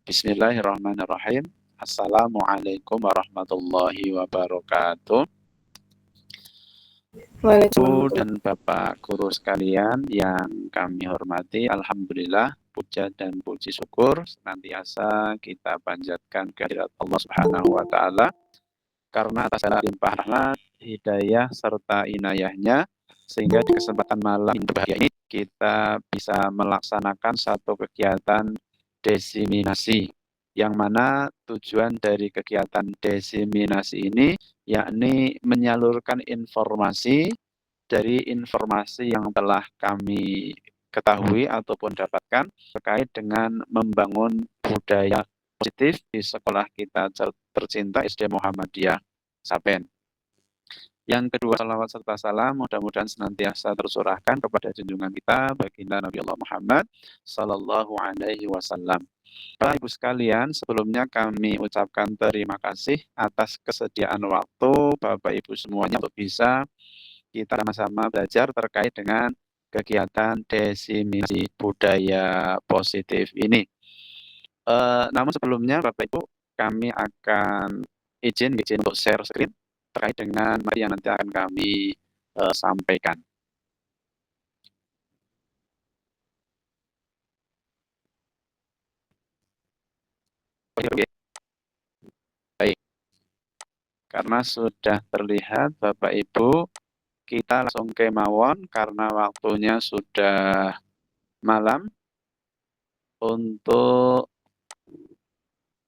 Bismillahirrahmanirrahim. Assalamualaikum warahmatullahi wabarakatuh. Ibu dan Bapak guru sekalian yang kami hormati, alhamdulillah, puja dan puji syukur senantiasa kita panjatkan kehadirat Allah Subhanahu wa taala karena atas segala limpah rahmat, hidayah serta inayahnya sehingga di kesempatan malam yang berbahagia ini kita bisa melaksanakan satu kegiatan desiminasi yang mana tujuan dari kegiatan desiminasi ini yakni menyalurkan informasi dari informasi yang telah kami ketahui ataupun dapatkan terkait dengan membangun budaya positif di sekolah kita tercinta SD Muhammadiyah Sapen. Yang kedua, salawat serta salam mudah-mudahan senantiasa tercurahkan kepada junjungan kita baginda Nabi Allah Muhammad Sallallahu Alaihi Wasallam. Bapak Ibu sekalian, sebelumnya kami ucapkan terima kasih atas kesediaan waktu Bapak Ibu semuanya untuk bisa kita sama-sama belajar terkait dengan kegiatan desiminasi budaya positif ini. Namun sebelumnya Bapak Ibu, kami akan izin untuk share screen terkait dengan materi yang nanti akan kami sampaikan. Oke. Baik. Karena sudah terlihat Bapak Ibu, kita langsung ke mawon karena waktunya sudah malam untuk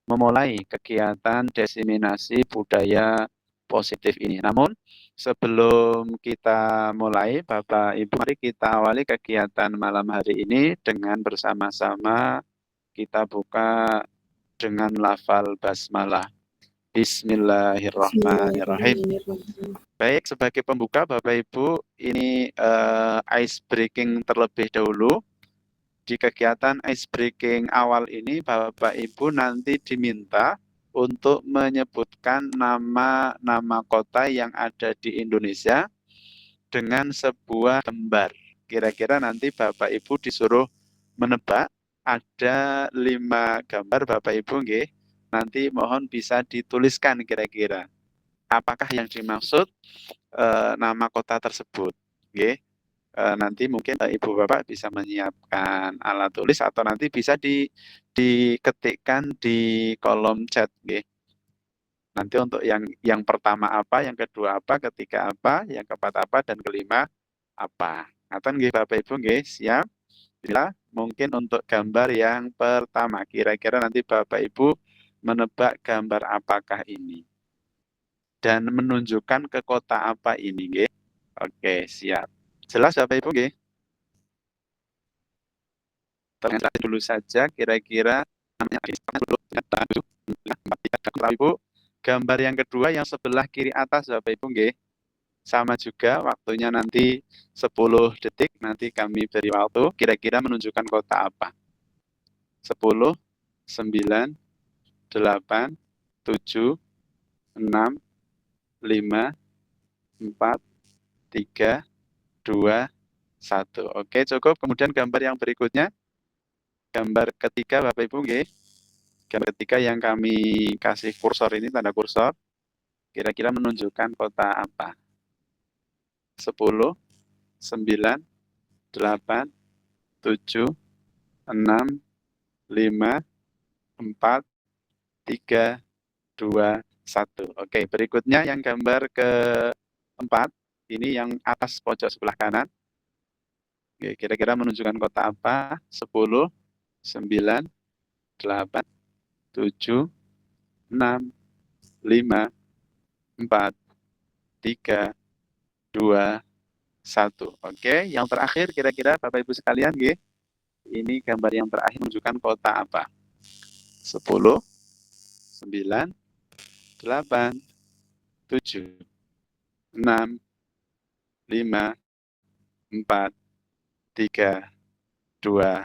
memulai kegiatan desiminasi budaya positif ini. Namun sebelum kita mulai, Bapak Ibu, mari kita awali kegiatan malam hari ini dengan bersama-sama kita buka dengan lafal basmalah. Bismillahirrahmanirrahim. Baik, sebagai pembuka Bapak Ibu, ini ice breaking terlebih dahulu. Di kegiatan ice breaking awal ini Bapak Ibu nanti diminta untuk menyebutkan nama-nama kota yang ada di Indonesia dengan sebuah gambar. Kira-kira nanti Bapak Ibu disuruh menebak, ada 5 gambar Bapak Ibu nggih. Nanti mohon bisa dituliskan kira-kira apakah yang dimaksud nama kota tersebut. Nggih. Nanti mungkin Ibu Bapak bisa menyiapkan alat tulis atau nanti bisa diketikkan di kolom chat nggih. Nanti untuk yang pertama apa, yang kedua apa, ketiga apa, yang keempat apa, dan kelima apa. Ngaten nggih Bapak Ibu nggih, siap? Bila mungkin untuk gambar yang pertama, kira-kira nanti Bapak Ibu menebak gambar apakah ini dan menunjukkan ke kota apa ini nggih. Oke, siap. Jelas Bapak Ibu nggih? Terlihat dulu saja kira-kira namanya dulu. Bapak Ibu, gambar yang kedua yang sebelah kiri atas Bapak Ibu nggih. Sama juga waktunya nanti 10 detik, nanti kami beri waktu kira-kira menunjukkan kota apa. 10, 9, 8, 7, 6, 5, 4, 3, 2, 1. Oke, cukup. Kemudian gambar yang berikutnya. Gambar ketiga Bapak Ibu nggih. Gambar ketiga yang kami kasih kursor ini, tanda kursor. Kira-kira menunjukkan kota apa? 10, 9, 8, 7, 6, 5, 4, 3, 2, 1. Oke, berikutnya yang gambar keempat, ini yang atas pojok sebelah kanan. Oke, kira-kira menunjukkan kota apa? 10, 9, 8, 7, 6, 5, 4, 3, 2, 1. Oke, yang terakhir kira-kira Bapak Ibu sekalian, nggih. Ini gambar yang terakhir menunjukkan kota apa? 10, 9, 8, 7, 6, 5, 4, 3, 2,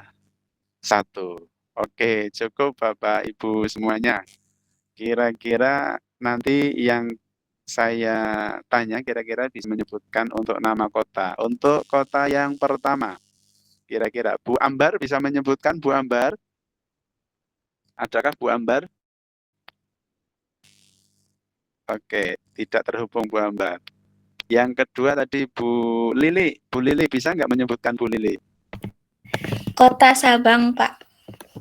1. Oke, cukup Bapak Ibu semuanya. Kira-kira nanti yang saya tanya kira-kira bisa menyebutkan untuk nama kota. Untuk kota yang pertama, kira-kira Bu Ambar bisa menyebutkan, Bu Ambar? Adakah Bu Ambar? Oke, tidak terhubung Bu Ambar. Yang kedua tadi Bu Lili. Bu Lili bisa nggak menyebutkan Bu Lili? Kota Sabang, Pak.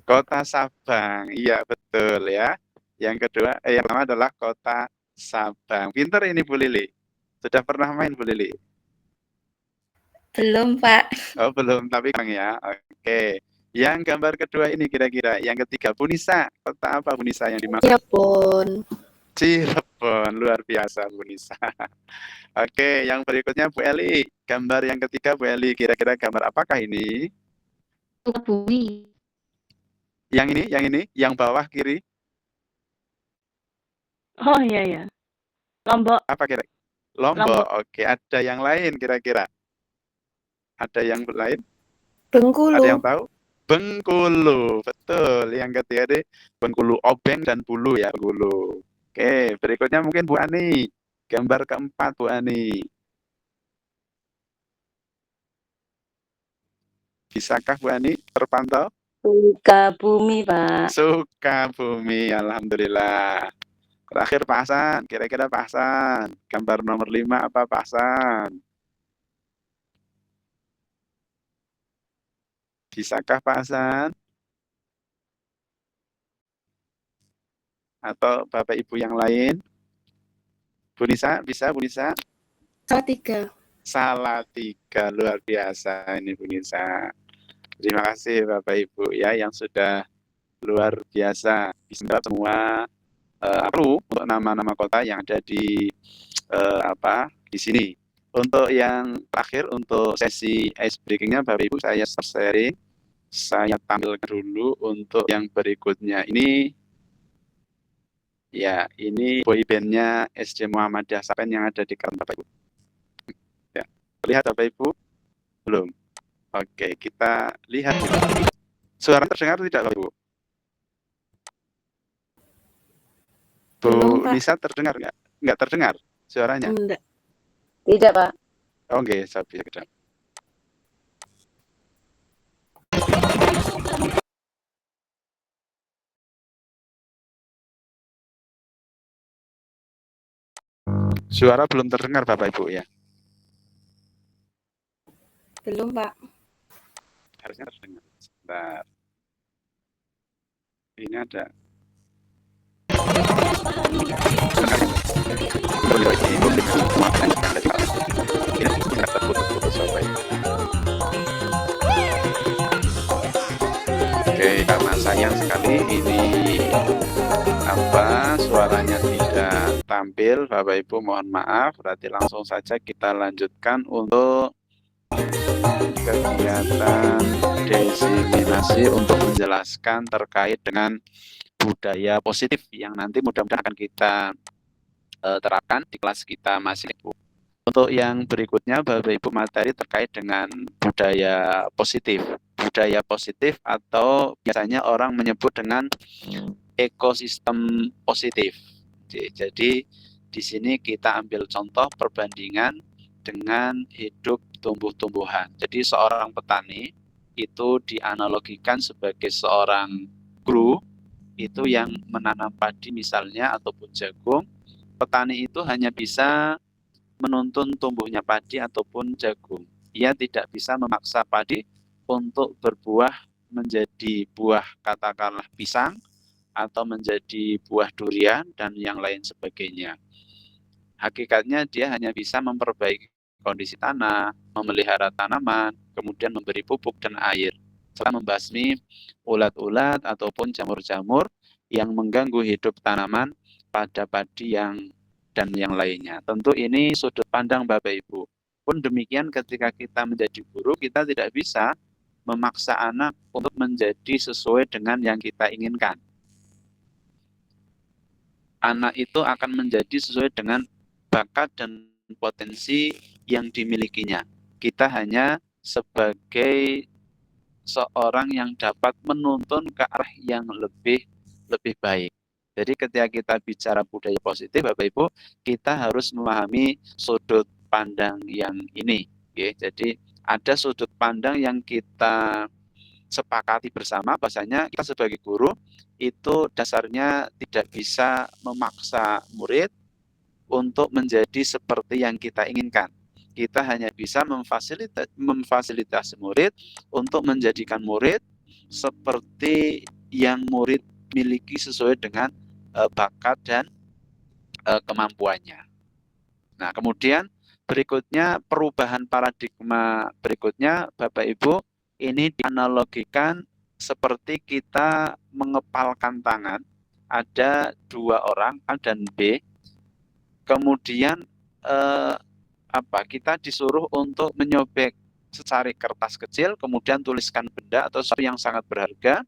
Kota Sabang, iya betul ya. Yang kedua, yang pertama adalah Kota Sabang. Pinter ini Bu Lili. Sudah pernah main Bu Lili? Belum, Pak. Oh belum, tapi Kang ya. Oke. Yang gambar kedua ini kira-kira. Yang ketiga, Bu Nisa. Kota apa Bu Nisa yang dimaksud? Cirebon. Cirebon, luar biasa Bu Nisa. Oke, yang berikutnya Bu Eli. Gambar yang ketiga Bu Eli, kira-kira gambar apakah ini? Sukabumi. Yang ini, yang bawah kiri. Oh iya ya. Lombok. Apa kira? Lombok. Oke, ada yang lain kira-kira? Ada yang lain? Bengkulu. Ada yang tahu? Bengkulu, betul. Yang ketiga ini Bengkulu, Obeng dan Bulu ya, Bengkulu. Oke, berikutnya mungkin Bu Ani. Gambar keempat Bu Ani. Bisakah Bu Ani terpantau? Sukabumi, Pak. Sukabumi, alhamdulillah. Terakhir Pak Hasan, kira-kira Pak Hasan. Gambar nomor 5 apa Pak Hasan? Bisakah Pak Hasan? Atau Bapak Ibu yang lain? Bu Nisa, bisa Bu Nisa? Salatiga. Salatiga, luar biasa ini Bu Nisa. Terima kasih Bapak Ibu ya yang sudah luar biasa bisa menjawab semua perlu untuk nama-nama kota yang ada di di sini. Untuk yang terakhir untuk sesi ice breakingnya Bapak Ibu saya sharing, saya tampilkan dulu untuk yang berikutnya ini. Ya, ini boybandnya SD Muhammadiyah Sapen yang ada di kanan Bapak Ibu. Ya, lihat Bapak Ibu? Belum. Oke, kita lihat. Suara terdengar tidak Bapak Ibu? Bu Belum, Pak. Nisa terdengar nggak? Nggak terdengar suaranya? Enggak. Tidak, Pak. Oke, saya bisa kedap. Suara belum terdengar Bapak Ibu ya? Belum, Pak. Harusnya terdengar. Sebentar. Ini ada. Oke, karena sayang sekali ini suaranya tidak tampil, Bapak Ibu mohon maaf. Berarti langsung saja kita lanjutkan untuk kegiatan diseminasi untuk menjelaskan terkait dengan budaya positif yang nanti mudah-mudahan akan kita terapkan di kelas kita masing Ibu. Untuk yang berikutnya Bapak Ibu materi terkait dengan budaya positif. Budaya positif atau biasanya orang menyebut dengan ekosistem positif. Jadi di sini kita ambil contoh perbandingan dengan hidup tumbuh-tumbuhan. Jadi seorang petani itu dianalogikan sebagai seorang guru itu yang menanam padi misalnya ataupun jagung. Petani itu hanya bisa menuntun tumbuhnya padi ataupun jagung. Ia tidak bisa memaksa padi untuk berbuah menjadi buah katakanlah pisang atau menjadi buah durian dan yang lain sebagainya. Hakikatnya dia hanya bisa memperbaiki kondisi tanah, memelihara tanaman, kemudian memberi pupuk dan air, serta membasmi ulat-ulat ataupun jamur-jamur yang mengganggu hidup tanaman pada padi dan yang lainnya. Tentu ini sudut pandang Bapak Ibu. Pun demikian ketika kita menjadi guru, kita tidak bisa memaksa anak untuk menjadi sesuai dengan yang kita inginkan. Anak itu akan menjadi sesuai dengan bakat dan potensi yang dimilikinya. Kita hanya sebagai seorang yang dapat menuntun ke arah yang lebih baik. Jadi ketika kita bicara budaya positif, Bapak Ibu, kita harus memahami sudut pandang yang ini. Jadi ada sudut pandang yang kita sepakati bersama bahasanya kita sebagai guru itu dasarnya tidak bisa memaksa murid untuk menjadi seperti yang kita inginkan. Kita hanya bisa memfasilitasi murid untuk menjadikan murid seperti yang murid miliki sesuai dengan bakat dan kemampuannya. Nah, kemudian berikutnya perubahan paradigma berikutnya, Bapak Ibu, ini dianalogikan seperti kita mengepalkan tangan. Ada dua orang, A dan B. Kemudian kita disuruh untuk menyobek secari kertas kecil, kemudian tuliskan benda atau sesuatu yang sangat berharga,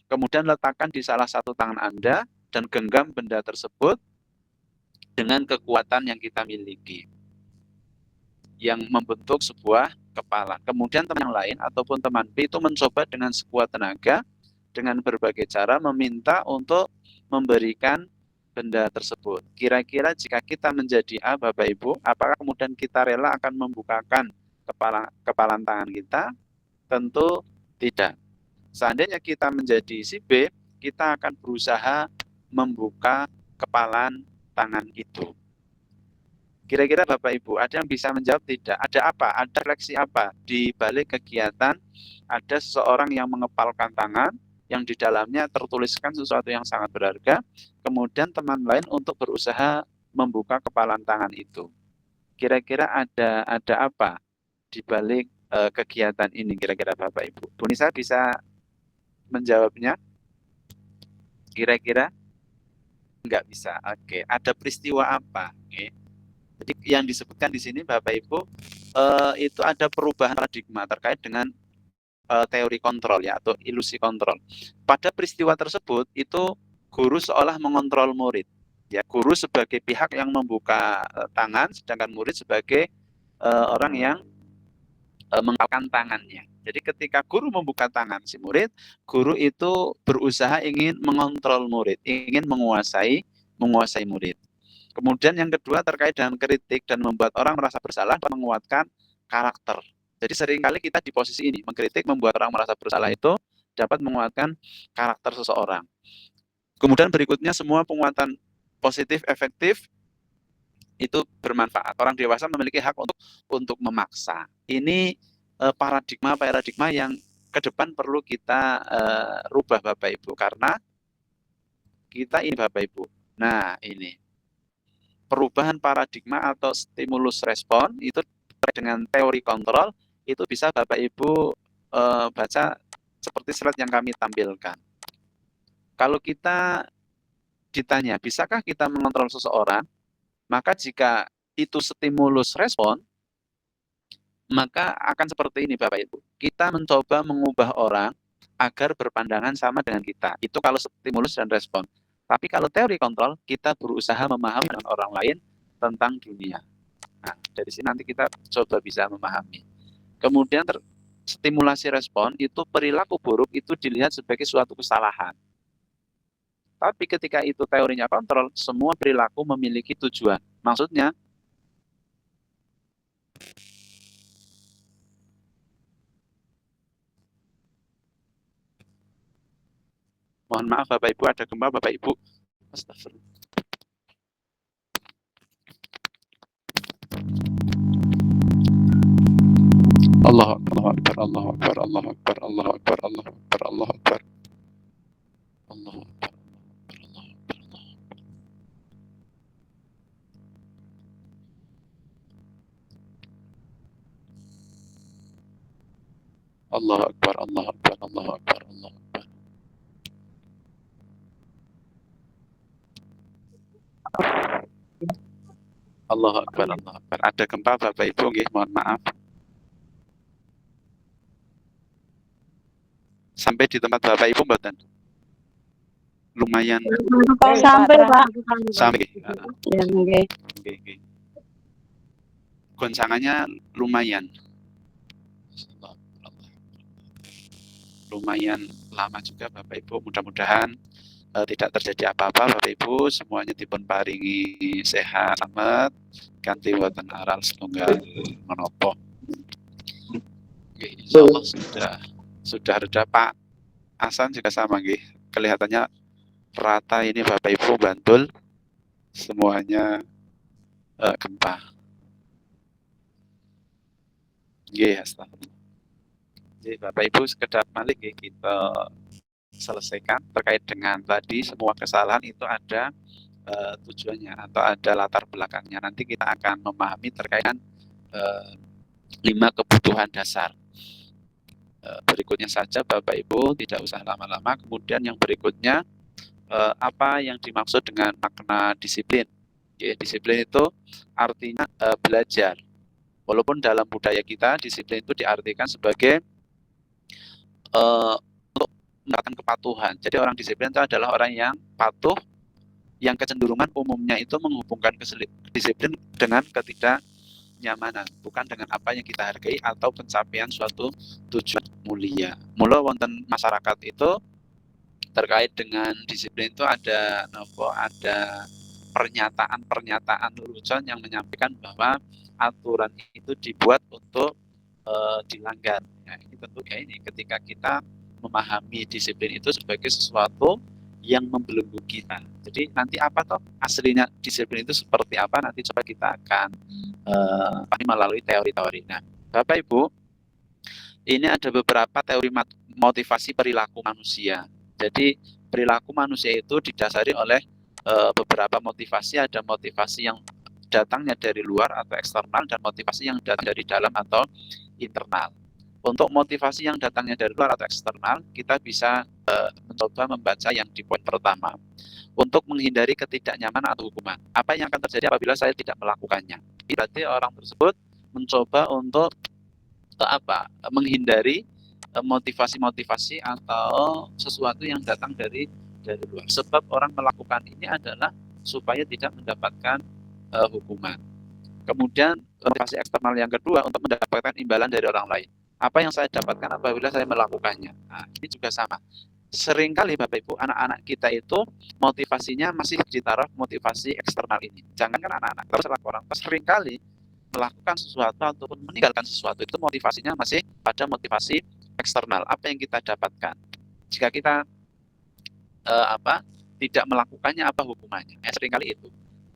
kemudian letakkan di salah satu tangan Anda dan genggam benda tersebut dengan kekuatan yang kita miliki, yang membentuk sebuah kepala. Kemudian teman yang lain ataupun teman B itu mencoba dengan sekuat tenaga, dengan berbagai cara meminta untuk memberikan benda tersebut. Kira-kira jika kita menjadi A, Bapak Ibu, apakah kemudian kita rela akan membukakan kepalan tangan kita? Tentu tidak. Seandainya kita menjadi si B, kita akan berusaha membuka kepalan tangan itu. Kira-kira Bapak Ibu, ada yang bisa menjawab tidak? Ada apa? Ada refleksi apa? Di balik kegiatan ada seseorang yang mengepalkan tangan, yang di dalamnya tertuliskan sesuatu yang sangat berharga, kemudian teman lain untuk berusaha membuka kepalan tangan itu. Kira-kira ada apa di balik kegiatan ini, kira-kira Bapak Ibu? Bu Nisa bisa menjawabnya? Kira-kira? Enggak bisa. Oke, ada peristiwa apa? Oke. Jadi yang disebutkan di sini Bapak Ibu itu ada perubahan paradigma terkait dengan teori kontrol ya, atau ilusi kontrol. Pada peristiwa tersebut itu guru seolah mengontrol murid. Ya, guru sebagai pihak yang membuka tangan, sedangkan murid sebagai orang yang mengepalkan tangannya. Jadi ketika guru membuka tangan si murid, guru itu berusaha ingin mengontrol murid, ingin menguasai murid. Kemudian yang kedua terkait dengan kritik dan membuat orang merasa bersalah, menguatkan karakter. Jadi seringkali kita di posisi ini, mengkritik, membuat orang merasa bersalah itu dapat menguatkan karakter seseorang. Kemudian berikutnya semua penguatan positif, efektif, itu bermanfaat. Orang dewasa memiliki hak untuk memaksa. Ini paradigma yang ke depan perlu kita rubah Bapak Ibu, karena kita ini Bapak Ibu. Nah, ini perubahan paradigma atau stimulus respon itu dengan teori kontrol itu bisa Bapak Ibu baca seperti slide yang kami tampilkan. Kalau kita ditanya, bisakah kita mengontrol seseorang? Maka jika itu stimulus respon, maka akan seperti ini Bapak Ibu. Kita mencoba mengubah orang agar berpandangan sama dengan kita. Itu kalau stimulus dan respon. Tapi kalau teori kontrol, kita berusaha memahami orang lain tentang dunia. Nah, dari sini nanti kita coba bisa memahami. Kemudian stimulasi respon itu perilaku buruk itu dilihat sebagai suatu kesalahan. Tapi ketika itu teorinya kontrol, semua perilaku memiliki tujuan. Maksudnya, mohon maaf Bapak Ibu, ada gempa Bapak Ibu. Astagfirullah. Allahu Akbar, Allahu Akbar, Allahu Akbar, Allahu Akbar, Allahu Akbar, Allahu Akbar. Allahu Akbar. Allahu Akbar, Allahu Akbar, Allahu Akbar, Allahu Akbar. Allahu Akbar, Allahu Akbar. Ada gempa Bapak Ibu, nggih, mohon maaf. Sampai di tempat Bapak Ibu mboten? Lumayan. Sampai, Pak. Sampai. Ya, nggih. Nggih. Goncangannya lumayan. Lumayan lama juga Bapak Ibu. Mudah-mudahan tidak terjadi apa-apa Bapak Ibu, semuanya dipun paringi sehat selamat, ganti wonten aral setunggal menopo. Insyaallah Sudah reda. Pak Hasan juga sama nggih. Kelihatannya rata ini Bapak Ibu Bantul semuanya gempa. Nggih, astagfirullah. Jadi Bapak Ibu sekedar balik nggih kita selesaikan terkait dengan tadi semua kesalahan itu ada tujuannya atau ada latar belakangnya. Nanti kita akan memahami terkait dengan 5 kebutuhan dasar. Berikutnya saja Bapak Ibu, tidak usah lama-lama. Kemudian yang berikutnya apa yang dimaksud dengan makna disiplin? Ya, disiplin itu artinya belajar. Walaupun dalam budaya kita disiplin itu diartikan sebagai untuk mendapatkan kepatuhan. Jadi orang disiplin itu adalah orang yang patuh, yang kecenderungan umumnya itu menghubungkan disiplin dengan ketidaknyamanan, bukan dengan apa yang kita hargai atau pencapaian suatu tujuan mulia. Mula wonten masyarakat itu terkait dengan disiplin itu ada pernyataan lelucon yang menyampaikan bahwa aturan itu dibuat untuk dilanggar. Nah, ini tentu ini ketika kita memahami disiplin itu sebagai sesuatu yang membelenggu kita. Jadi nanti apa toh aslinya disiplin itu seperti apa, nanti coba kita akan melalui teori-teori. Nah, Bapak Ibu, ini ada beberapa teori motivasi perilaku manusia. Jadi perilaku manusia itu didasari oleh beberapa motivasi. Ada motivasi yang datangnya dari luar atau eksternal dan motivasi yang datang dari dalam atau internal. Untuk motivasi yang datangnya dari luar atau eksternal, kita bisa mencoba membaca yang di poin pertama. Untuk menghindari ketidaknyamanan atau hukuman. Apa yang akan terjadi apabila saya tidak melakukannya? Berarti orang tersebut mencoba untuk menghindari motivasi-motivasi atau sesuatu yang datang dari luar. Sebab orang melakukan ini adalah supaya tidak mendapatkan hukuman. Kemudian motivasi eksternal yang kedua untuk mendapatkan imbalan dari orang lain. Apa yang saya dapatkan apabila saya melakukannya? Nah, ini juga sama. Seringkali Bapak Ibu, anak-anak kita itu motivasinya masih di taraf motivasi eksternal ini. Jangankan anak-anak, kalau orang seringkali melakukan sesuatu ataupun meninggalkan sesuatu itu motivasinya masih pada motivasi eksternal. Apa yang kita dapatkan? Jika kita tidak melakukannya, apa hukumannya? Seringkali itu.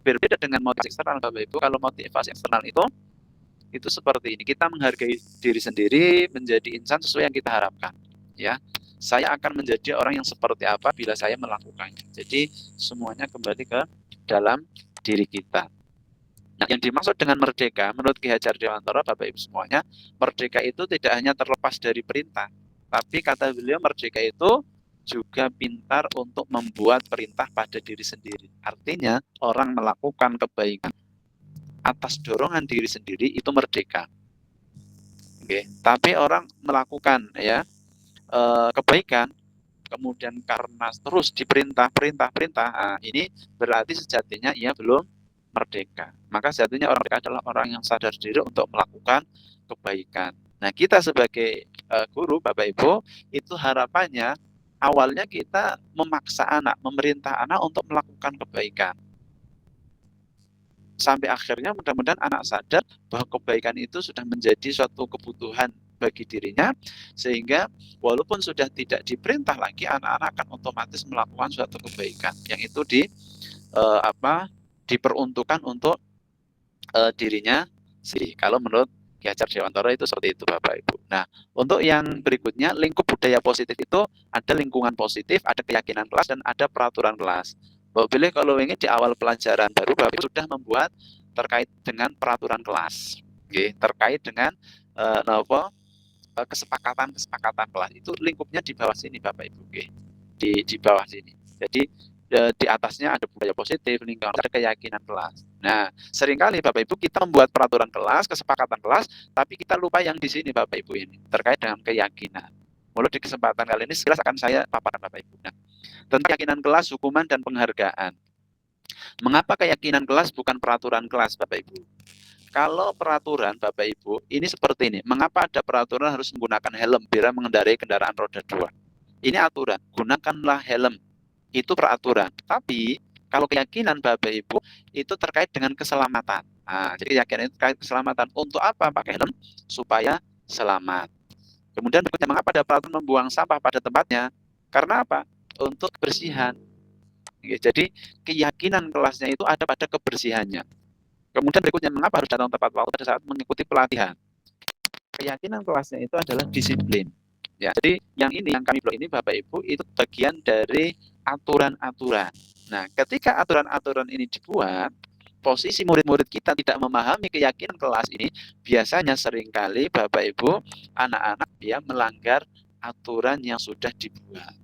Berbeda dengan motivasi eksternal Bapak Ibu. Kalau motivasi eksternal itu seperti ini. Kita menghargai diri sendiri, menjadi insan sesuai yang kita harapkan. Ya, saya akan menjadi orang yang seperti apa bila saya melakukannya. Jadi semuanya kembali ke dalam diri kita. Nah, yang dimaksud dengan merdeka, menurut Ki Hajar Dewantara, Bapak Ibu semuanya, merdeka itu tidak hanya terlepas dari perintah, tapi kata beliau merdeka itu juga pintar untuk membuat perintah pada diri sendiri. Artinya, orang melakukan kebaikan atas dorongan diri sendiri itu merdeka. Oke, tapi orang melakukan kebaikan kemudian karena terus diperintah, nah, ini berarti sejatinya ia belum merdeka. Maka sejatinya orang merdeka adalah orang yang sadar diri untuk melakukan kebaikan. Nah, kita sebagai guru, Bapak Ibu, itu harapannya awalnya kita memaksa anak, memerintah anak untuk melakukan kebaikan. Sampai akhirnya mudah-mudahan anak sadar bahwa kebaikan itu sudah menjadi suatu kebutuhan bagi dirinya, sehingga walaupun sudah tidak diperintah lagi, anak-anak akan otomatis melakukan suatu kebaikan yang itu diperuntukkan untuk dirinya sendiri. Kalau menurut Ki Hajar Dewantara itu seperti itu Bapak Ibu. Nah, untuk yang berikutnya, lingkup budaya positif itu ada lingkungan positif, ada keyakinan kelas, dan ada peraturan kelas. Bapak pilih kalau ingin di awal pelajaran baru Bapak Ibu sudah membuat terkait dengan peraturan kelas. Oke, terkait dengan kesepakatan kelas itu lingkupnya di bawah sini Bapak Ibu. Oke. Di bawah sini. Jadi di atasnya ada budaya positif, lingkungan, ada keyakinan kelas. Nah, seringkali Bapak Ibu kita membuat peraturan kelas, kesepakatan kelas, tapi kita lupa yang di sini Bapak Ibu ini terkait dengan keyakinan. Mulai di kesempatan kali ini sekilas akan saya paparkan Bapak Ibu. Nah, tentang keyakinan kelas, hukuman dan penghargaan. Mengapa keyakinan kelas bukan peraturan kelas Bapak Ibu? Kalau peraturan Bapak Ibu, ini seperti ini. Mengapa ada peraturan harus menggunakan helm bila mengendarai kendaraan roda 2? Ini aturan, gunakanlah helm. Itu peraturan. Tapi kalau keyakinan Bapak Ibu itu terkait dengan keselamatan. Nah, jadi keyakinan itu terkait keselamatan. Untuk apa pakai helm? Supaya selamat. Kemudian berikutnya, mengapa ada peraturan membuang sampah pada tempatnya? Karena apa? Untuk kebersihan. Jadi keyakinan kelasnya itu ada pada kebersihannya. Kemudian berikutnya, mengapa harus datang tepat waktu pada saat mengikuti pelatihan? Keyakinan kelasnya itu adalah disiplin. Ya, jadi yang kami bilang ini Bapak Ibu itu bagian dari aturan-aturan. Nah, ketika aturan-aturan ini dibuat, posisi murid-murid kita tidak memahami keyakinan kelas ini, biasanya seringkali Bapak Ibu, anak-anak dia melanggar aturan yang sudah dibuat.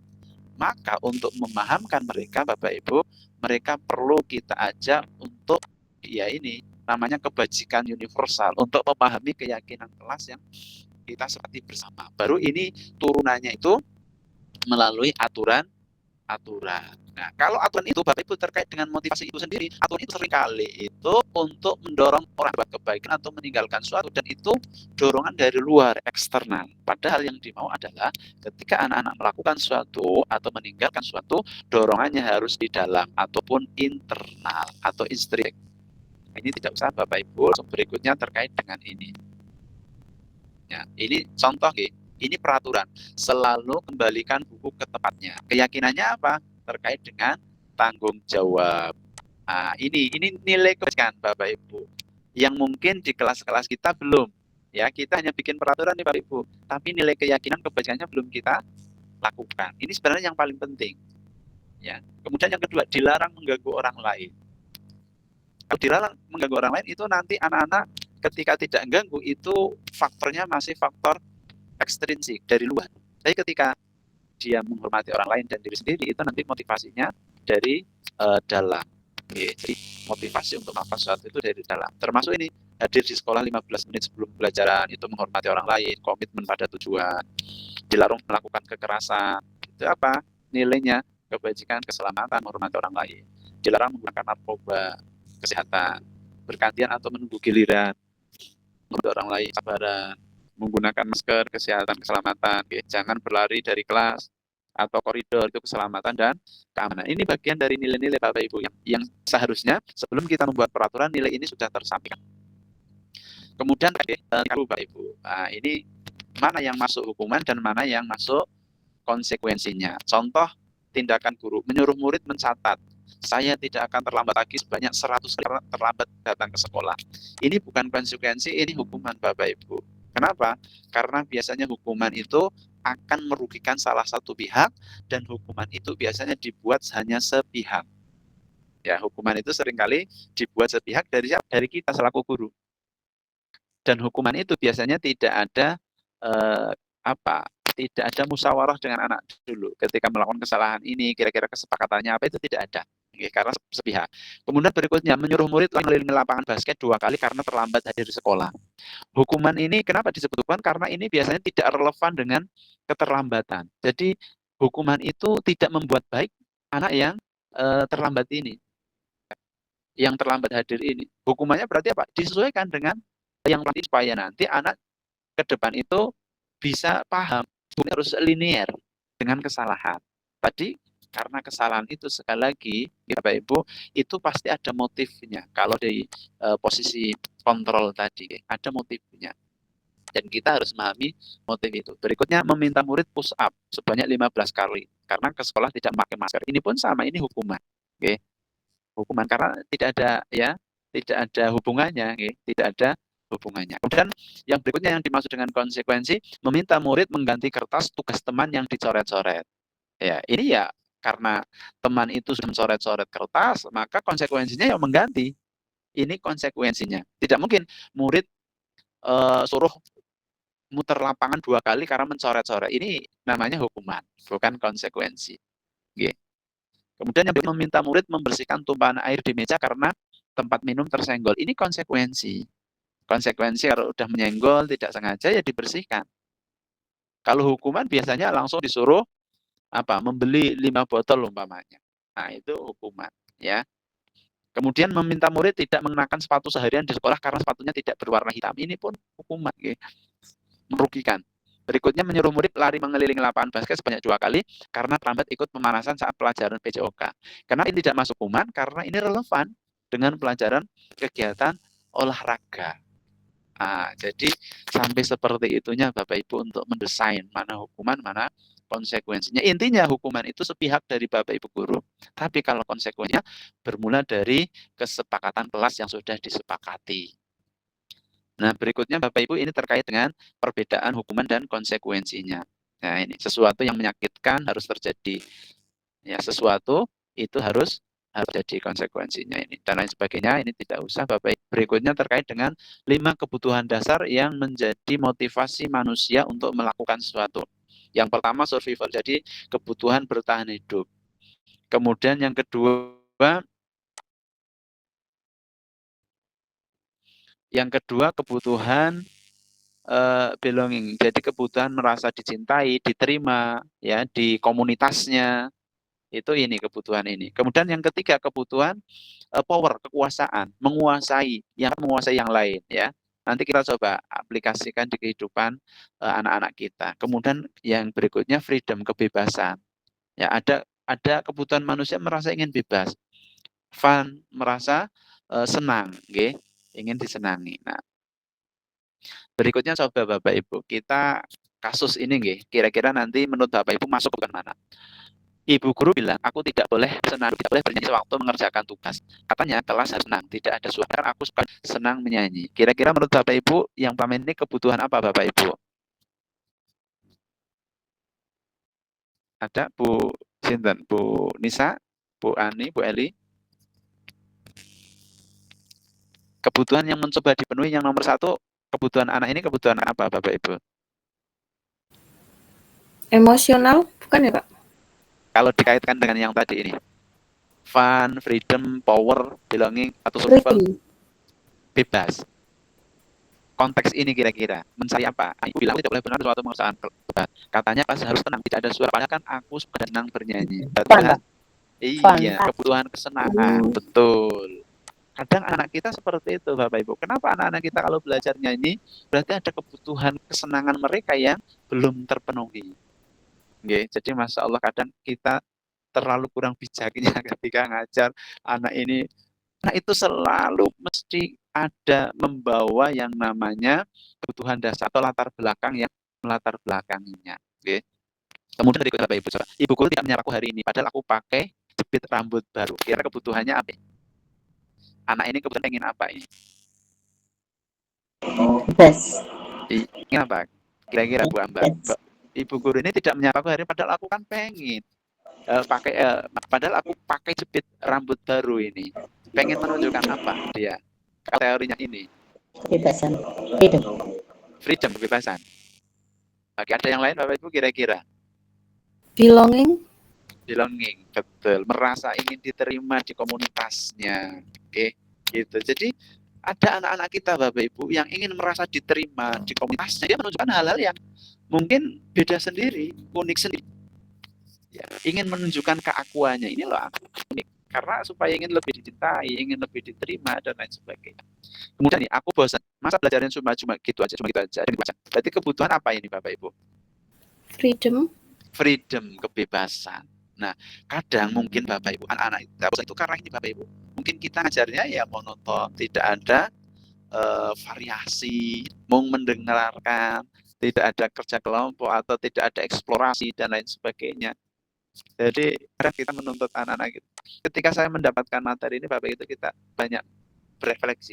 Maka untuk memahamkan mereka Bapak Ibu, mereka perlu kita ajak untuk ya ini namanya kebajikan universal, untuk memahami keyakinan kelas yang kita sepakati bersama. Baru ini turunannya itu melalui aturan. Nah, kalau aturan itu Bapak Ibu terkait dengan motivasi itu sendiri, aturan itu seringkali itu untuk mendorong orang buat kebaikan atau meninggalkan suatu, dan itu dorongan dari luar, eksternal. Padahal yang dimau adalah ketika anak-anak melakukan suatu atau meninggalkan suatu, dorongannya harus di dalam ataupun internal atau intrinsik. Ini tidak usah Bapak Ibu, berikutnya terkait dengan ini. Ya, ini contoh, ini peraturan. Selalu kembalikan buku ke tempatnya. Keyakinannya apa? Terkait dengan tanggung jawab. Nah, ini nilai kebajikan Bapak Ibu. Yang mungkin di kelas-kelas kita belum. Ya, kita hanya bikin peraturan nih Bapak Ibu, tapi nilai keyakinan kebajikannya belum kita lakukan. Ini sebenarnya yang paling penting. Ya. Kemudian yang kedua, dilarang mengganggu orang lain. Kalau dilarang mengganggu orang lain itu nanti anak-anak ketika tidak mengganggu itu faktornya masih faktor ekstrinsik dari luar. Tapi ketika dia menghormati orang lain dan diri sendiri, itu nanti motivasinya dari dalam. Jadi motivasi untuk melakukan sesuatu itu dari dalam. Termasuk ini, hadir di sekolah 15 menit sebelum pelajaran, itu menghormati orang lain, komitmen pada tujuan, dilarang melakukan kekerasan. Itu apa? Nilainya kebajikan, keselamatan, menghormati orang lain. Dilarang menggunakan narkoba, kesehatan, bergantian atau menunggu giliran, untuk orang lain, sabaran, menggunakan masker, kesehatan, keselamatan, jangan berlari dari kelas atau koridor, itu keselamatan dan keamanan. Ini bagian dari nilai-nilai Bapak Ibu yang seharusnya sebelum kita membuat peraturan, nilai ini sudah tersampaikan. Kemudian Bapak Ibu, nah, ini mana yang masuk hukuman dan mana yang masuk konsekuensinya. Contoh tindakan guru, menyuruh murid mencatat, saya tidak akan terlambat lagi sebanyak 100 kali karena terlambat datang ke sekolah. Ini bukan konsekuensi, ini hukuman Bapak Ibu. Kenapa? Karena biasanya hukuman itu akan merugikan salah satu pihak, dan hukuman itu biasanya dibuat hanya sepihak. Ya, hukuman itu seringkali dibuat sepihak dari siapa? Dari kita selaku guru. Dan hukuman itu biasanya tidak ada tidak ada musyawarah dengan anak dulu ketika melakukan kesalahan ini, kira-kira kesepakatannya apa, itu tidak ada. Karena sepihak. Kemudian berikutnya, menyuruh murid mengelilingi lapangan basket 2 kali karena terlambat hadir di sekolah. Hukuman ini kenapa disebut hukuman? Karena ini biasanya tidak relevan dengan keterlambatan. Jadi hukuman itu tidak membuat baik anak yang terlambat ini, yang terlambat hadir ini. Hukumannya berarti apa? Disesuaikan dengan yang pasti supaya nanti anak ke depan itu bisa paham, harus linear dengan kesalahan. Tadi karena kesalahan itu sekali lagi Bapak Ibu itu pasti ada motifnya. Kalau di posisi kontrol tadi ada motifnya. Dan kita harus memahami motif itu. Berikutnya, meminta murid push up sebanyak 15 kali karena ke sekolah tidak memakai masker. Ini pun sama, ini hukuman. Oke. Hukuman karena tidak ada hubungannya, tidak ada hubungannya. Kemudian yang berikutnya yang dimaksud dengan konsekuensi, meminta murid mengganti kertas tugas teman yang dicoret-coret. Ya, ini ya karena teman itu sudah mencoret-coret kertas, maka konsekuensinya ya mengganti. Ini konsekuensinya. Tidak mungkin murid suruh muter lapangan 2 kali karena mencoret-coret. Ini namanya hukuman, bukan konsekuensi. Oke. Kemudian yang meminta murid membersihkan tumpahan air di meja karena tempat minum tersenggol. Ini konsekuensi. Konsekuensi kalau udah menyenggol tidak sengaja ya dibersihkan. Kalau hukuman biasanya langsung disuruh membeli 5 botol umpamanya. Nah, itu hukuman ya. Kemudian meminta murid tidak mengenakan sepatu seharian di sekolah karena sepatunya tidak berwarna hitam. Ini pun hukuman, merugikan. Berikutnya, menyuruh murid lari mengelilingi lapangan basket sebanyak 2 kali karena terlambat ikut pemanasan saat pelajaran PJOK. Karena ini tidak masuk hukuman karena ini relevan dengan pelajaran kegiatan olahraga. Jadi sampai seperti itunya Bapak Ibu untuk mendesain mana hukuman, mana konsekuensinya. Intinya hukuman itu sepihak dari Bapak Ibu guru, tapi kalau konsekuensinya bermula dari kesepakatan kelas yang sudah disepakati. Nah, berikutnya Bapak Ibu ini terkait dengan perbedaan hukuman dan konsekuensinya. Nah, ini sesuatu yang menyakitkan harus terjadi. Ya, sesuatu itu harus jadi konsekuensinya ini dan lain sebagainya. Ini tidak usah Bapak Ibu. Berikutnya terkait dengan 5 kebutuhan dasar yang menjadi motivasi manusia untuk melakukan sesuatu. Yang pertama survival, jadi kebutuhan bertahan hidup. Kemudian yang kedua kebutuhan belonging. Jadi kebutuhan merasa dicintai, diterima ya di komunitasnya. Itu ini kebutuhan ini. Kemudian yang ketiga kebutuhan power, kekuasaan, menguasai yang lain ya. Nanti kita coba aplikasikan di kehidupan anak-anak kita. Kemudian yang berikutnya freedom, kebebasan. Ya, ada kebutuhan manusia merasa ingin bebas. Fun, merasa senang, okay? Ingin disenangi. Nah, berikutnya coba Bapak Ibu, kita kasus ini nggih, kira-kira nanti menurut Bapak Ibu masuk ke mana? Ibu guru bilang, aku tidak boleh senang, tidak boleh bernyanyi sewaktu mengerjakan tugas. Katanya kelas harus senang, tidak ada suara. Aku suka senang menyanyi. Kira-kira menurut Bapak Ibu yang pamen ini kebutuhan apa Bapak Ibu? Ada Bu Sinten, Bu Nisa, Bu Ani, Bu Eli? Kebutuhan yang mencoba dipenuhi yang nomor 1, kebutuhan anak ini kebutuhan apa Bapak Ibu? Emosional, bukan ya Pak? Kalau dikaitkan dengan yang tadi ini, fun, freedom, power, belonging, atau survival, bebas. Konteks ini kira-kira mencari apa? Aku bilang tidak boleh benar suatu mengerjakan tugas. Katanya pas harus tenang, tidak ada suara. Padahal kan aku suka senang bernyanyi. Betul. Iya, kebutuhan kesenangan, betul. Kadang anak kita seperti itu Bapak Ibu. Kenapa anak-anak kita kalau belajar nyanyi berarti ada kebutuhan kesenangan mereka yang belum terpenuhi. Oke, jadi Masya Allah kadang kita terlalu kurang bijaknya ketika ngajar anak ini. Nah, itu selalu mesti ada membawa yang namanya kebutuhan dasar atau latar belakang yang melatar belakanginya. Oke. Kemudian berikutnya Bapak Ibu, Ibu guru tidak menyapaku hari ini, padahal aku pakai jepit rambut baru. Kira kebutuhannya apa? Anak ini kebutuhan ingin apa ini? Bebas. Ingin apa? Kira-kira Bu Ambar. Ibu guru ini tidak menyapaku hari ini, padahal aku kan pengen padahal aku pakai jepit rambut baru ini. Pengen menunjukkan apa dia? Teorinya ini. Kebebasan. Hidup. Freedom, kebebasan. Oke, ada yang lain Bapak Ibu kira-kira? Belonging. Belonging, betul. Merasa ingin diterima di komunitasnya. Oke, gitu. Jadi ada anak-anak kita Bapak Ibu yang ingin merasa diterima di komunitasnya. Dia menunjukkan hal-hal yang mungkin beda sendiri, unik sendiri. Ya, ingin menunjukkan keakuannya. Ini loh aku unik. Karena supaya ingin lebih dicintai, ingin lebih diterima, dan lain sebagainya. Kemudian nih, aku bosan. Masa belajarnya cuma gitu aja. Berarti kebutuhan apa ini Bapak Ibu? Freedom. Freedom, kebebasan. Nah, kadang mungkin Bapak Ibu, anak-anak itu karena ini Bapak Ibu, mungkin kita ngajarnya ya monoton, tidak ada variasi, mau mendengarkan, tidak ada kerja kelompok atau tidak ada eksplorasi dan lain sebagainya. Jadi kadang kita menuntut anak-anak gitu. Ketika saya mendapatkan materi ini Bapak Ibu, kita banyak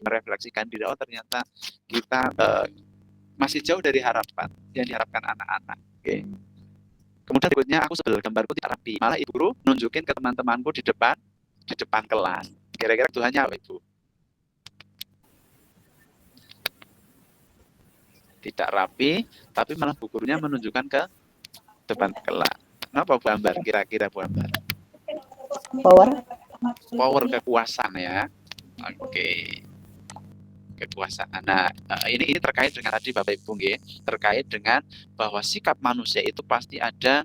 merefleksikan diri, oh ternyata kita masih jauh dari harapan yang diharapkan anak-anak. Oke. Kemudian berikutnya aku sebel gambarku tidak rapi. Malah ibu guru nunjukin ke teman-temanku di depan kelas. Kira-kira Tuhannya apa Ibu? Tidak rapi, tapi malah bu gurunya menunjukkan ke depan kelas. Kenapa Bu Ambar? Kira-kira Bu Ambar? Power kekuasaan ya. Oke. Kekuasaan. Nah, ini terkait dengan tadi Bapak Ibu nggih, terkait dengan bahwa sikap manusia itu pasti ada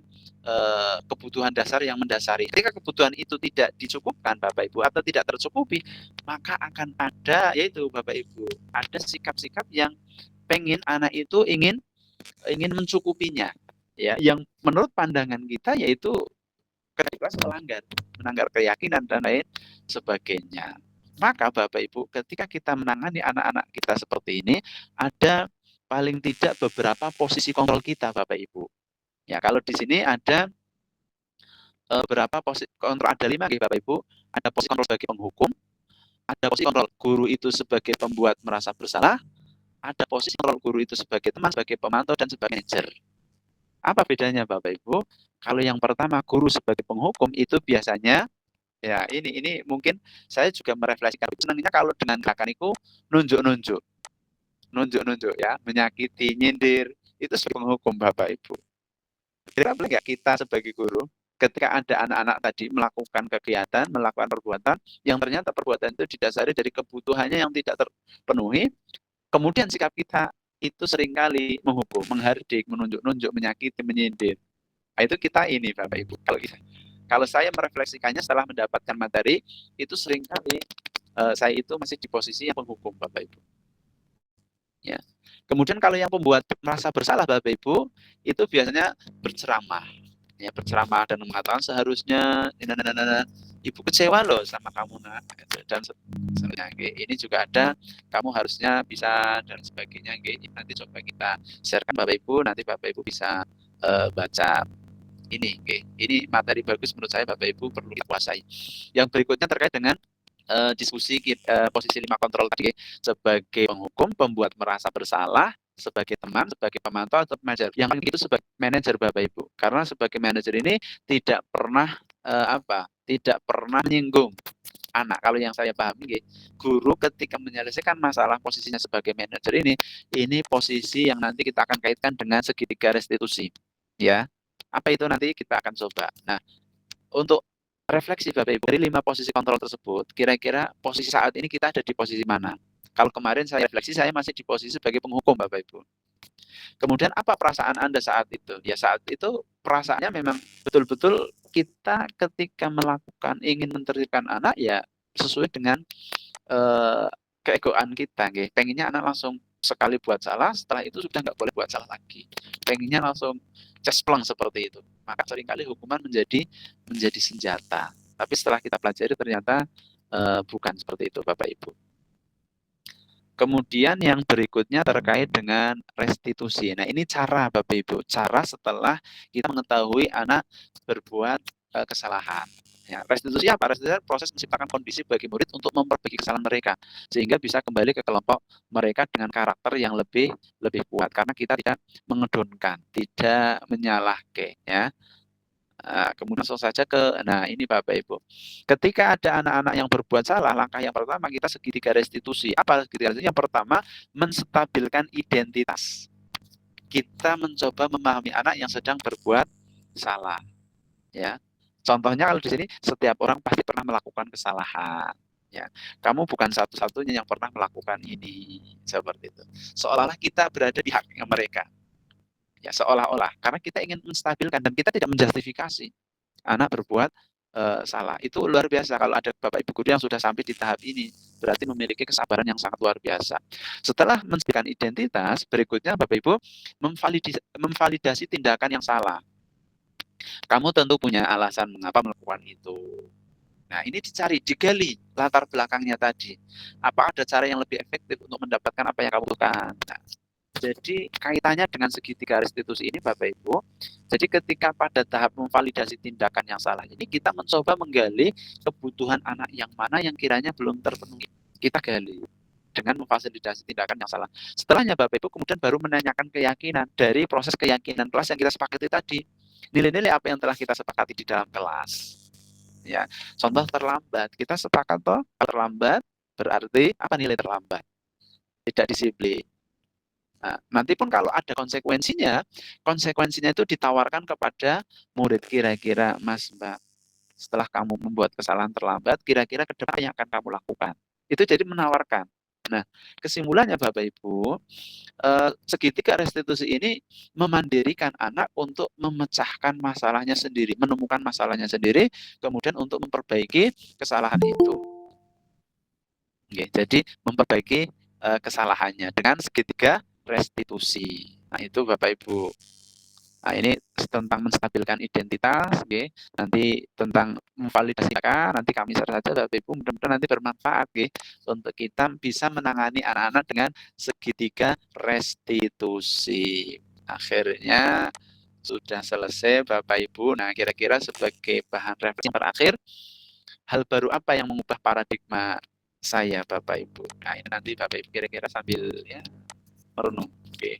kebutuhan dasar yang mendasari. Ketika kebutuhan itu tidak dicukupkan Bapak Ibu atau tidak tercukupi, maka akan ada yaitu Bapak Ibu, ada sikap-sikap yang pengen anak itu ingin mencukupinya. Ya, yang menurut pandangan kita yaitu keras melanggar keyakinan dan lain sebagainya. Maka Bapak Ibu, ketika kita menangani anak-anak kita seperti ini, ada paling tidak beberapa posisi kontrol kita Bapak Ibu. Ya, kalau di sini ada beberapa posisi kontrol, ada 5 Bapak Ibu. Ada posisi kontrol sebagai penghukum, ada posisi kontrol guru itu sebagai pembuat merasa bersalah, ada posisi kontrol guru itu sebagai teman, sebagai pemantau, dan sebagai manajer. Apa bedanya Bapak Ibu? Kalau yang pertama guru sebagai penghukum itu biasanya, ya ini mungkin saya juga merefleksikan, senangnya kalau dengan gerakan itu nunjuk-nunjuk ya, menyakiti, nyindir, itu sebagai penghukum Bapak Ibu. Kira boleh nggak kita sebagai guru, ketika ada anak-anak tadi melakukan kegiatan, melakukan perbuatan, yang ternyata perbuatan itu didasari dari kebutuhannya yang tidak terpenuhi, kemudian sikap kita itu seringkali menghukum, menghardik, menunjuk-nunjuk, menyakiti, menyindir. Nah, itu kita ini Bapak Ibu. Kalau saya merefleksikannya setelah mendapatkan materi, itu seringkali saya itu masih di posisi yang penghukum Bapak Ibu. Ya. Kemudian kalau yang pembuat merasa bersalah Bapak Ibu, itu biasanya berceramah. Ya, berceramah dan mengatakan seharusnya ibu kecewa loh sama kamu nak, dan sebagainya. Ini juga ada, kamu harusnya bisa dan sebagainya. Nanti coba kita sharekan Bapak Ibu, nanti Bapak Ibu bisa baca ini. Ini materi bagus menurut saya, Bapak Ibu perlu kita kuasai. Yang berikutnya terkait dengan diskusi posisi 5 kontrol tadi, sebagai penghukum, pembuat merasa bersalah, sebagai teman, sebagai pemantau, atau manajer. Yang paling itu sebagai manajer Bapak Ibu. Karena sebagai manajer ini tidak pernah tidak pernah menyinggung anak. Kalau yang saya pahami, guru ketika menyelesaikan masalah posisinya sebagai manajer ini posisi yang nanti kita akan kaitkan dengan segitiga restitusi. Ya, apa itu nanti kita akan coba. Nah, untuk refleksi Bapak Ibu, dari 5 posisi kontrol tersebut, kira-kira posisi saat ini kita ada di posisi mana? Kalau kemarin saya refleksi, saya masih di posisi sebagai penghukum Bapak Ibu. Kemudian apa perasaan Anda saat itu? Ya saat itu perasaannya memang betul-betul kita ketika melakukan, ingin menertibkan anak, ya sesuai dengan keegoan kita. Pengennya anak langsung sekali buat salah, setelah itu sudah nggak boleh buat salah lagi. Pengennya langsung cespleng seperti itu. Maka seringkali hukuman menjadi senjata. Tapi setelah kita pelajari ternyata bukan seperti itu Bapak Ibu. Kemudian yang berikutnya terkait dengan restitusi. Nah, ini cara Bapak Ibu, cara setelah kita mengetahui anak berbuat kesalahan. Ya, restitusi apa? Restitusi proses menciptakan kondisi bagi murid untuk memperbaiki kesalahan mereka sehingga bisa kembali ke kelompok mereka dengan karakter yang lebih kuat, karena kita tidak mengedonkan, tidak menyalahkan, ya. Kemudian langsung saja ini Bapak Ibu. Ketika ada anak-anak yang berbuat salah, langkah yang pertama kita segitiga restitusi. Apa segitiga restitusi? Yang pertama, menstabilkan identitas. Kita mencoba memahami anak yang sedang berbuat salah. Ya, contohnya kalau di sini setiap orang pasti pernah melakukan kesalahan. Ya, kamu bukan satu-satunya yang pernah melakukan ini, seperti itu. Seolah-olah kita berada di haknya mereka. Ya, seolah-olah, karena kita ingin menstabilkan dan kita tidak menjustifikasi anak berbuat salah. Itu luar biasa kalau ada Bapak Ibu guru yang sudah sampai di tahap ini, berarti memiliki kesabaran yang sangat luar biasa. Setelah menstabilkan identitas, berikutnya Bapak Ibu memvalidasi tindakan yang salah. Kamu tentu punya alasan mengapa melakukan itu. Nah, ini dicari, digali latar belakangnya tadi. Apa ada cara yang lebih efektif untuk mendapatkan apa yang kamu butuhkan? Nah, jadi kaitannya dengan segitiga restitusi ini Bapak Ibu, jadi ketika pada tahap memvalidasi tindakan yang salah ini, kita mencoba menggali kebutuhan anak yang mana yang kiranya belum terpenuhi. Kita gali dengan memfasilitasi tindakan yang salah. Setelahnya Bapak Ibu kemudian baru menanyakan keyakinan dari proses keyakinan kelas yang kita sepakati tadi. Nilai-nilai apa yang telah kita sepakati di dalam kelas. Ya, contoh terlambat. Kita sepakat toh, terlambat berarti apa nilai terlambat? Tidak disiplin. Nah, nanti pun kalau ada konsekuensinya itu ditawarkan kepada murid, kira-kira Mas Mbak, setelah kamu membuat kesalahan terlambat, kira-kira ke depan yang akan kamu lakukan. Itu jadi menawarkan. Nah, kesimpulannya Bapak Ibu, segitiga restitusi ini memandirikan anak untuk memecahkan masalahnya sendiri, menemukan masalahnya sendiri, kemudian untuk memperbaiki kesalahan itu. Oke, jadi memperbaiki kesalahannya dengan segitiga restitusi. Nah, itu Bapak Ibu. Nah, ini tentang menstabilkan identitas, okay. Nanti tentang memvalidasi kakak, nanti kami share saja Bapak Ibu, mudah-mudahan nanti bermanfaat okay, untuk kita bisa menangani anak-anak dengan segitiga restitusi. Akhirnya sudah selesai Bapak Ibu. Nah, kira-kira sebagai bahan refleksi terakhir, hal baru apa yang mengubah paradigma saya Bapak Ibu? Nah, ini nanti Bapak Ibu kira-kira sambil ya merenung. Oke.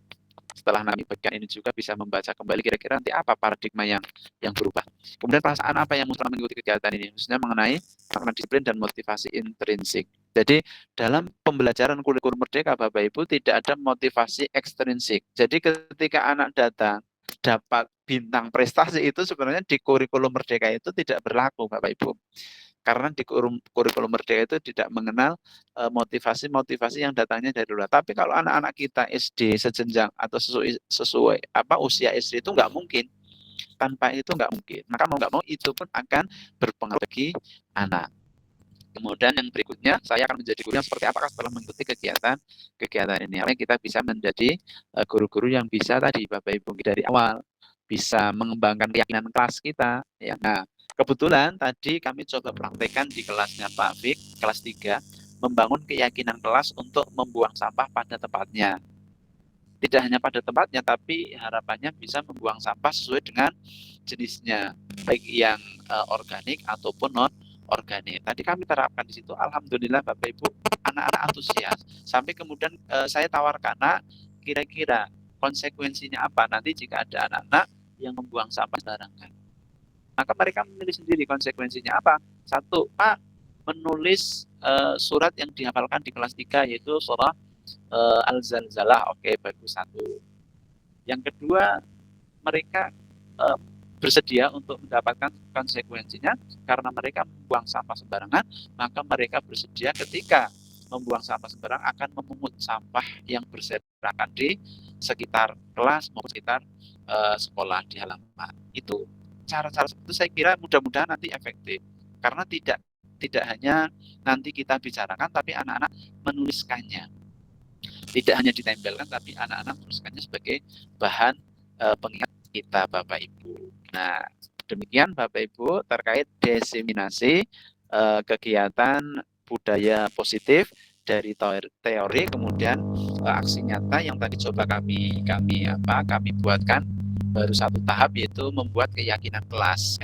Setelah nanti bagian ini juga bisa membaca kembali kira-kira nanti apa paradigma yang berubah. Kemudian perasaan apa yang muncul mengikuti kegiatan ini, khususnya mengenai makna disiplin dan motivasi intrinsik. Jadi dalam pembelajaran kurikulum merdeka Bapak Ibu tidak ada motivasi ekstrinsik. Jadi ketika anak datang dapat bintang prestasi itu sebenarnya di kurikulum merdeka itu tidak berlaku Bapak Ibu. Karena di kurikulum merdeka itu tidak mengenal motivasi-motivasi yang datangnya dari luar. Tapi kalau anak-anak kita SD sejenjang atau sesuai apa usia SD itu nggak mungkin. Tanpa itu nggak mungkin. Maka mau nggak mau itu pun akan berpengaruh bagi anak. Kemudian yang berikutnya, saya akan menjadi guru yang seperti apakah setelah mengikuti kegiatan ini. Artinya kita bisa menjadi guru-guru yang bisa tadi Bapak Ibu dari awal bisa mengembangkan keyakinan kelas kita. Ya. Nah, kebetulan tadi kami coba praktekkan di kelasnya Pak Fik, kelas 3, membangun keyakinan kelas untuk membuang sampah pada tempatnya. Tidak hanya pada tempatnya, tapi harapannya bisa membuang sampah sesuai dengan jenisnya, baik yang organik ataupun non-organik. Tadi kami terapkan di situ, alhamdulillah Bapak Ibu, anak-anak antusias. Sampai kemudian saya tawarkan, nah, kira-kira konsekuensinya apa nanti jika ada anak-anak yang membuang sampah sembarangan. Maka mereka memilih sendiri konsekuensinya apa. Satu, Pak, menulis surat yang dihafalkan di kelas 3 yaitu surah Al-Zalzalah. Oke, bagus satu. Yang kedua, mereka bersedia untuk mendapatkan konsekuensinya karena mereka membuang sampah sembarangan, maka mereka bersedia ketika membuang sampah sembarangan akan memungut sampah yang berserakan di sekitar kelas maupun sekitar sekolah di halaman. Itu cara-cara seperti itu saya kira mudah-mudahan nanti efektif karena tidak hanya nanti kita bicarakan tapi anak-anak menuliskannya. Tidak hanya ditempelkan tapi anak-anak menuliskannya sebagai bahan pengingat kita Bapak Ibu. Nah, demikian Bapak Ibu terkait diseminasi kegiatan budaya positif dari teori kemudian aksi nyata yang tadi coba kami buatkan baru satu tahap yaitu membuat keyakinan kelas.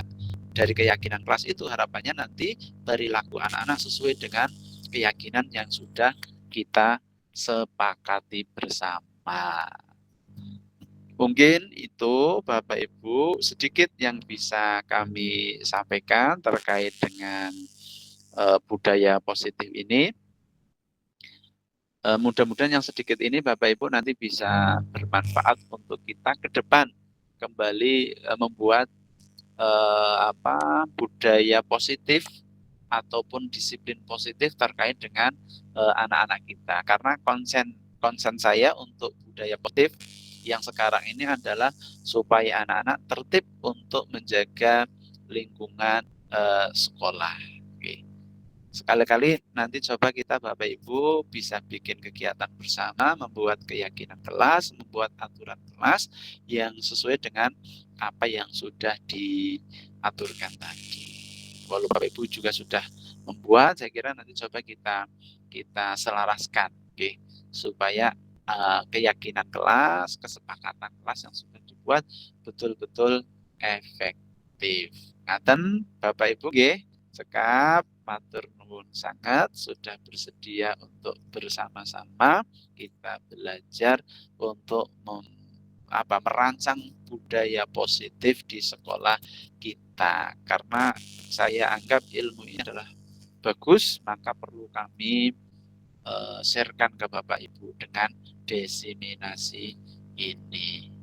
Dari keyakinan kelas itu harapannya nanti perilaku anak-anak sesuai dengan keyakinan yang sudah kita sepakati bersama. Mungkin itu Bapak Ibu sedikit yang bisa kami sampaikan terkait dengan budaya positif ini. Mudah-mudahan yang sedikit ini Bapak Ibu nanti bisa bermanfaat untuk kita ke depan kembali membuat budaya positif ataupun disiplin positif terkait dengan anak-anak kita. Karena konsen saya untuk budaya positif yang sekarang ini adalah supaya anak-anak tertib untuk menjaga lingkungan sekolah. Oke. Sekali-kali nanti coba kita Bapak Ibu bisa bikin kegiatan bersama, membuat keyakinan kelas, membuat aturan kelas yang sesuai dengan apa yang sudah diaturkan tadi. Walau Bapak Ibu juga sudah membuat, saya kira nanti coba kita selaraskan, oke, supaya keyakinan kelas, kesepakatan kelas yang sudah dibuat betul-betul efektif. Ngaten Bapak Ibu nggih, sekap matur nuwun sangat sudah bersedia untuk bersama-sama kita belajar untuk merancang budaya positif di sekolah kita. Karena saya anggap ilmu ini adalah bagus, maka perlu kami sharekan ke Bapak Ibu dengan diseminasi ini.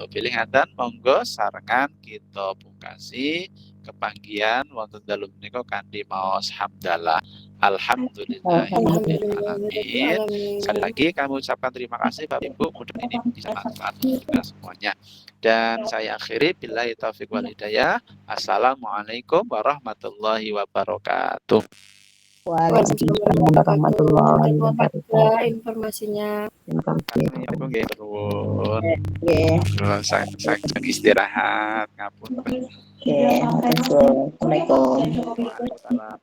Pilih ngaten monggo sarengan kita pungkasi kepanggihan wonten dalu menika kanthi maos hamdalah. Alhamdulillahirabbil alamin. Sekali lagi kami ucapkan terima kasih Bapak Ibu, mudah-mudahan ini bisa manfaat untuk kita semuanya. Dan saya akhiri billahi taufiq wal hidayah. Assalamualaikum warahmatullahi wabarakatuh. Waalaikumsalam warahmatullahi Terima kasih wabarakatuh. informasinya. Terima kasih. Aku nggih turun. Oke, Sang istirahat ngapun. oke, matur suwun. Assalamualaikum. Waalaikumsalam.